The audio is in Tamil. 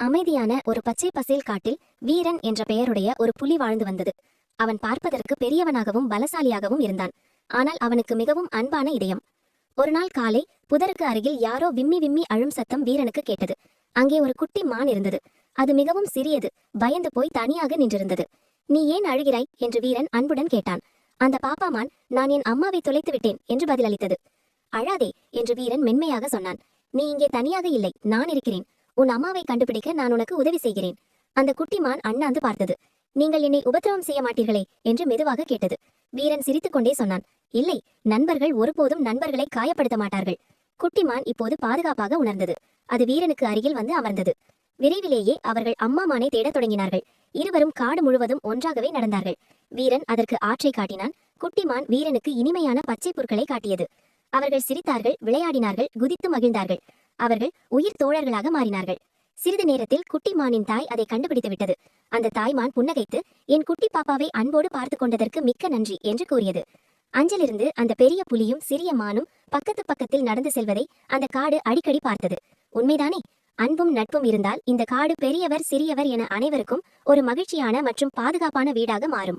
அமைதியான ஒரு பச்சை பசேல் காட்டில் வீரன் என்ற பெயருடைய ஒரு புலி வாழ்ந்து வந்தது. அவன் பார்ப்பதற்கு பெரியவனாகவும் பலசாலியாகவும் இருந்தான். ஆனால் அவனுக்கு மிகவும் அன்பான இதயம். ஒரு நாள் காலை புதருக்கு அருகில் யாரோ விம்மி விம்மி அழும் சத்தம் வீரனுக்கு கேட்டது. அங்கே ஒரு குட்டி மான் இருந்தது. அது மிகவும் சிறியது. பயந்து போய் தனியாக நின்றிருந்தது. "நீ ஏன் அழுகிறாய்?" என்று வீரன் அன்புடன் கேட்டான். அந்த பாப்பா மான், "நான் என் அம்மாவை தொலைத்து விட்டேன்" என்று பதிலளித்தது. "அழாதே" என்று வீரன் மென்மையாக சொன்னான். "நீ இங்கே தனியாக இல்லை, நான் இருக்கிறேன். உன் அம்மாவை கண்டுபிடிக்க நான் உனக்கு உதவி செய்கிறேன்." அந்த குட்டி மான் அண்ணாந்து பார்த்தது. "நீங்கள் என்னை உபத்திரவம் செய்ய மாட்டீர்களே?" என்று மெதுவாக கேட்டது. வீரன் சிரித்துக்கொண்டே சொன்னான், "இல்லை, நண்பர்கள் ஒருபோதும் நண்பர்களை காயப்படுத்த மாட்டார்கள்." குட்டி மான் இப்போது பாதுகாப்பாக உணர்ந்தது. அது வீரனுக்கு அருகில் வந்து அமர்ந்தது. விரைவிலேயே அவர்கள் அம்மா மானை தேடத் தொடங்கினார்கள். இருவரும் காடு முழுவதும் ஒன்றாகவே நடந்தார்கள். வீரன் அதற்கு ஆற்றை காட்டினான். குட்டி மான் வீரனுக்கு இனிமையான பச்சை புற்களை காட்டியது. அவர்கள் சிரித்தார்கள், விளையாடினார்கள், குதித்து மகிழ்ந்தார்கள். அவர்கள் உயிர் தோழர்களாக மாறினார்கள். சிறிது நேரத்தில் குட்டி மானின் தாய் அதை கண்டுபிடித்து விட்டது. அந்த தாய்மான் புன்னகைத்து, "என் குட்டி பாப்பாவை அன்போடு பார்த்து கொண்டதற்கு மிக்க நன்றி" என்று கூறியது. அஞ்சிலிருந்து அந்த பெரிய புலியும் சிறிய மானும் பக்கத்து பக்கத்தில் நடந்து செல்வதை அந்த காடு அடிக்கடி பார்த்தது. உண்மைதானே? அன்பும் நட்பும் இருந்தால் இந்த காடு பெரியவர் சிறியவர் என அனைவருக்கும் ஒரு மகிழ்ச்சியான மற்றும் பாதுகாப்பான வீடாக மாறும்.